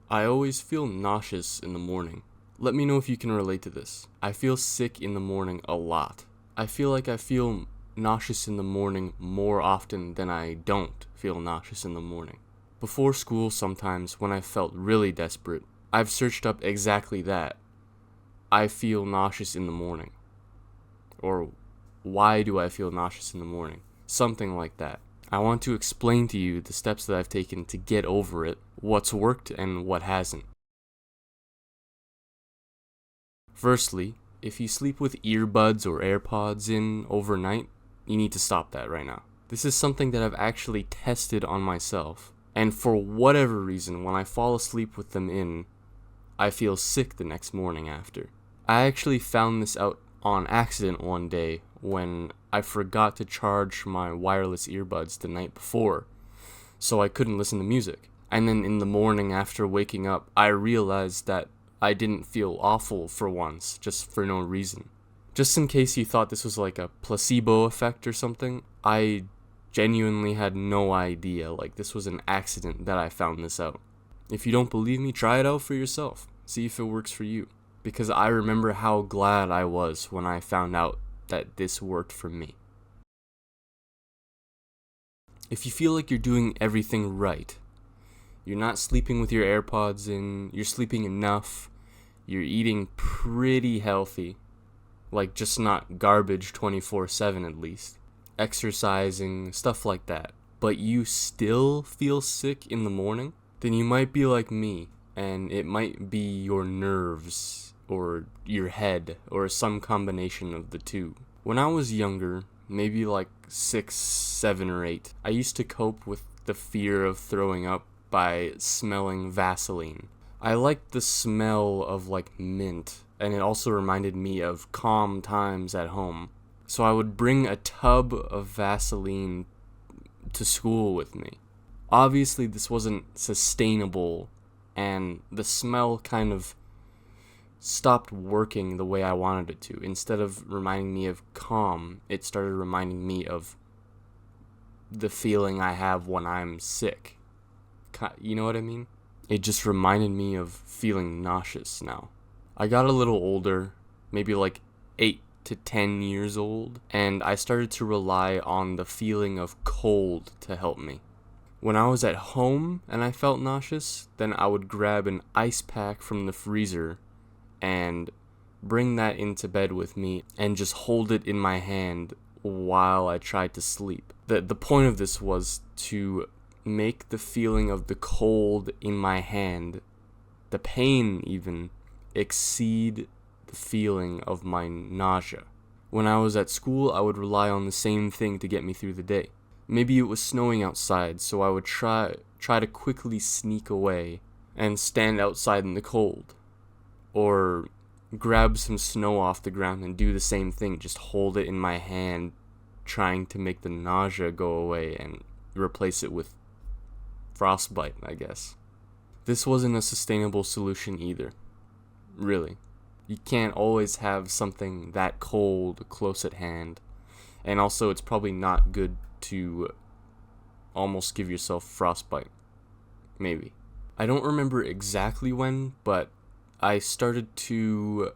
I always feel nauseous in the morning. Let me know if you can relate to this. I feel sick in the morning a lot. I feel like I feel nauseous in the morning more often than I don't feel nauseous in the morning. Before school, sometimes when I felt really desperate, I've searched up exactly that. I feel nauseous in the morning. Or why do I feel nauseous in the morning? Something like that. I want to explain to you the steps that I've taken to get over it, what's worked and what hasn't. Firstly, if you sleep with earbuds or AirPods in overnight, you need to stop that right now. This is something that I've actually tested on myself, and for whatever reason, when I fall asleep with them in, I feel sick the next morning after. I actually found this out on accident one day when I forgot to charge my wireless earbuds the night before, so I couldn't listen to music. And then in the morning after waking up, I realized that I didn't feel awful for once, just for no reason. Just in case you thought this was like a placebo effect or something, I genuinely had no idea. Like, this was an accident that I found this out. If you don't believe me, try it out for yourself. See if it works for you. Because I remember how glad I was when I found out that this worked for me. If you feel like you're doing everything right, you're not sleeping with your AirPods in, you're sleeping enough, you're eating pretty healthy, like just not garbage 24/7 at least, exercising, stuff like that, but you still feel sick in the morning, then you might be like me, and it might be your nerves, or your head, or some combination of the two. When I was younger, maybe like 6, 7, or 8, I used to cope with the fear of throwing up by smelling Vaseline. I liked the smell of like mint, and it also reminded me of calm times at home. So I would bring a tub of Vaseline to school with me. Obviously, this wasn't sustainable, and the smell kind of stopped working the way I wanted it to. Instead of reminding me of calm, it started reminding me of the feeling I have when I'm sick. You know what I mean? It just reminded me of feeling nauseous now. I got a little older, maybe like 8 to 10 years old, and I started to rely on the feeling of cold to help me. When I was at home and I felt nauseous, then I would grab an ice pack from the freezer and bring that into bed with me and just hold it in my hand while I tried to sleep. The point of this was to make the feeling of the cold in my hand, the pain even, exceed the feeling of my nausea. When I was at school, I would rely on the same thing to get me through the day. Maybe it was snowing outside, so I would try to quickly sneak away and stand outside in the cold. Or grab some snow off the ground and do the same thing, just hold it in my hand, trying to make the nausea go away and replace it with frostbite, I guess. This wasn't a sustainable solution either. Really. You can't always have something that cold close at hand. And also, it's probably not good to almost give yourself frostbite. Maybe. I don't remember exactly when, but I started to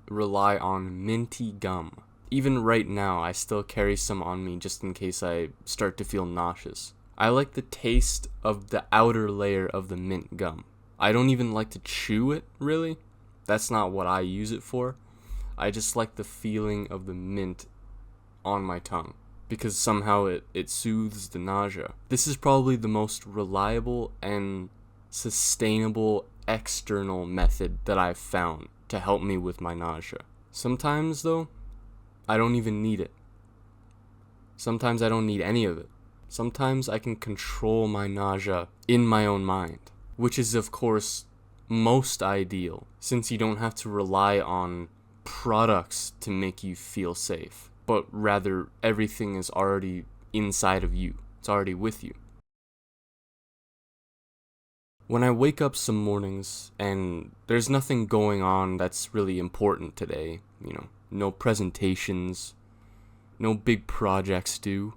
rely on minty gum. Even right now, I still carry some on me just in case I start to feel nauseous. I like the taste of the outer layer of the mint gum. I don't even like to chew it, really. That's not what I use it for. I just like the feeling of the mint on my tongue, because somehow it soothes the nausea. This is probably the most reliable and sustainable external method that I've found to help me with my nausea. Sometimes, though, I don't even need it. Sometimes I don't need any of it. Sometimes I can control my nausea in my own mind, which is, of course, most ideal, since you don't have to rely on products to make you feel safe, but rather everything is already inside of you. It's already with you. When I wake up some mornings and there's nothing going on that's really important today, no presentations, no big projects due,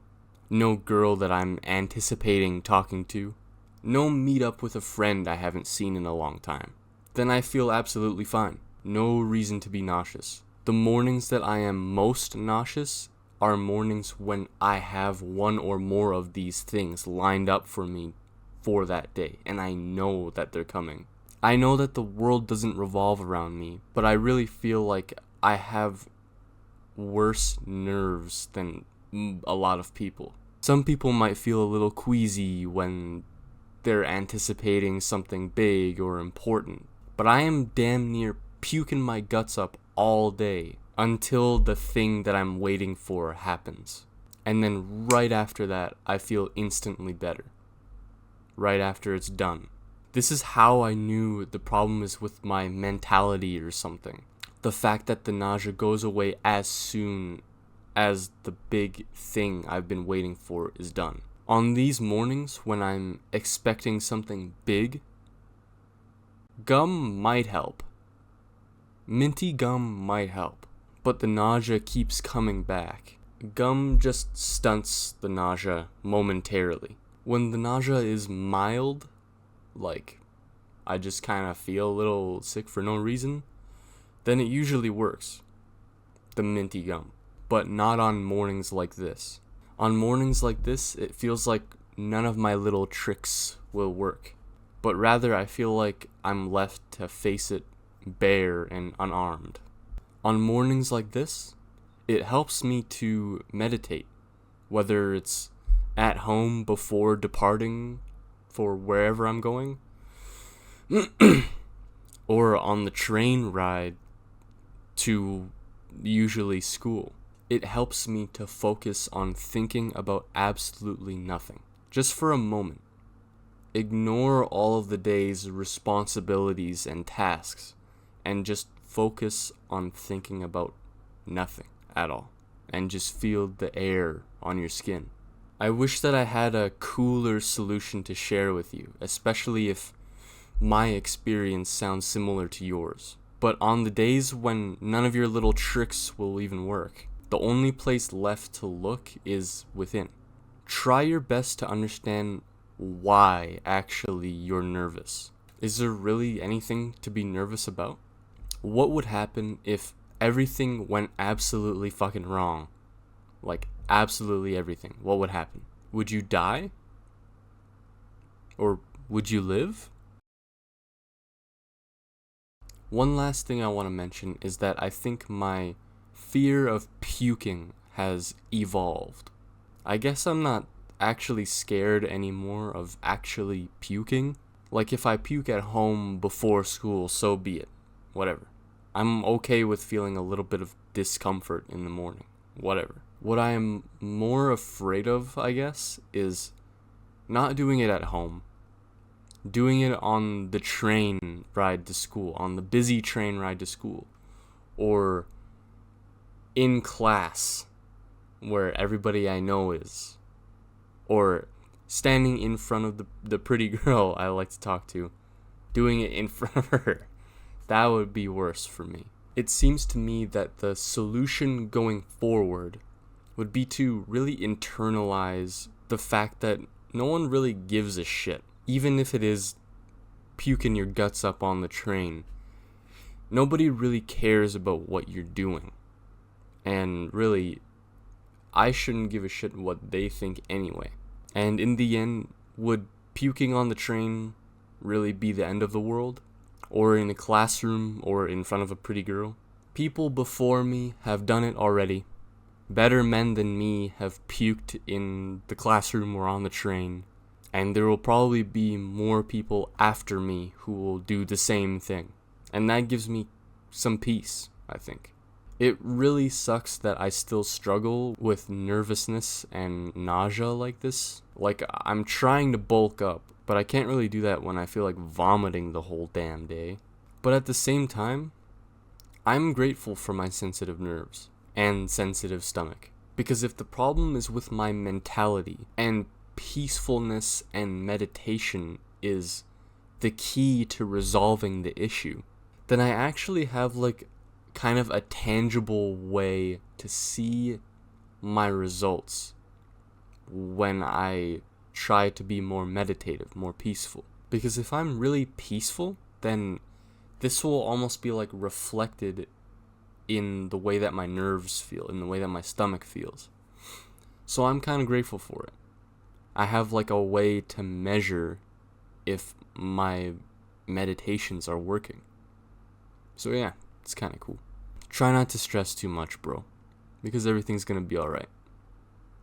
no girl that I'm anticipating talking to, No meet up with a friend I haven't seen in a long time. Then I feel absolutely fine. No reason to be nauseous. The mornings that I am most nauseous are mornings when I have one or more of these things lined up for me for that day, and I know that they're coming. I know that the world doesn't revolve around me, but I really feel like I have worse nerves than a lot of people. Some people might feel a little queasy when they're anticipating something big or important, but I am damn near puking my guts up all day until the thing that I'm waiting for happens. And then right after that, I feel instantly better. Right after it's done. This is how I knew the problem is with my mentality or something. The fact that the nausea goes away as soon as the big thing I've been waiting for is done. On these mornings when I'm expecting something big, gum might help. Minty gum might help, but the nausea keeps coming back. Gum just stunts the nausea momentarily. When the nausea is mild, like I just kind of feel a little sick for no reason, then it usually works, the minty gum. But not on mornings like this. On mornings like this, it feels like none of my little tricks will work, but rather I feel like I'm left to face it bare and unarmed. On mornings like this, it helps me to meditate, whether it's at home before departing for wherever I'm going, or on the train ride to usually school. It helps me to focus on thinking about absolutely nothing. Just for a moment. Ignore all of the day's responsibilities and tasks, and just focus on thinking about nothing at all, and just feel the air on your skin. I wish that I had a cooler solution to share with you, especially if my experience sounds similar to yours. But on the days when none of your little tricks will even work, the only place left to look is within. Try your best to understand why actually you're nervous. Is there really anything to be nervous about? What would happen if everything went absolutely fucking wrong? Like, absolutely everything. What would happen? Would you die? Or would you live? One last thing I want to mention is that I think my fear of puking has evolved. I guess I'm not actually scared anymore of actually puking. Like, if I puke at home before school, so be it. Whatever. I'm okay with feeling a little bit of discomfort in the morning. Whatever. What I am more afraid of, I guess, is not doing it at home. Doing it on the train ride to school, on the busy train ride to school. Or in class, where everybody I know is. Or standing in front of the pretty girl I like to talk to. Doing it in front of her. That would be worse for me. It seems to me that the solution going forward would be to really internalize the fact that no one really gives a shit. Even if it is puking your guts up on the train, nobody really cares about what you're doing. And really, I shouldn't give a shit what they think anyway. And in the end, would puking on the train really be the end of the world? Or in a classroom, or in front of a pretty girl? People before me have done it already. Better men than me have puked in the classroom or on the train. And there will probably be more people after me who will do the same thing. And that gives me some peace, I think. It really sucks that I still struggle with nervousness and nausea like this. Like, I'm trying to bulk up, but I can't really do that when I feel like vomiting the whole damn day. But at the same time, I'm grateful for my sensitive nerves and sensitive stomach. Because if the problem is with my mentality, and peacefulness and meditation is the key to resolving the issue, then I actually have like kind of a tangible way to see my results when I try to be more meditative, more peaceful. Because if I'm really peaceful, then this will almost be like reflected in the way that my nerves feel, in the way that my stomach feels. So I'm kind of grateful for it. I have like a way to measure if my meditations are working. So yeah, it's kind of cool. Try not to stress too much, bro, because everything's gonna be alright.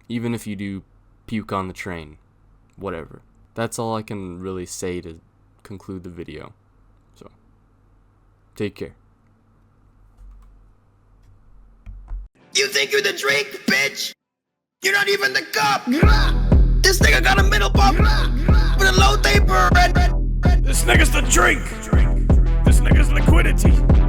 Even if you do puke on the train, whatever. That's all I can really say to conclude the video. So, take care. You think you're the drink, bitch? You're not even the cup. This nigga got a middle pump with a low taper. This nigga's the drink. This nigga's liquidity.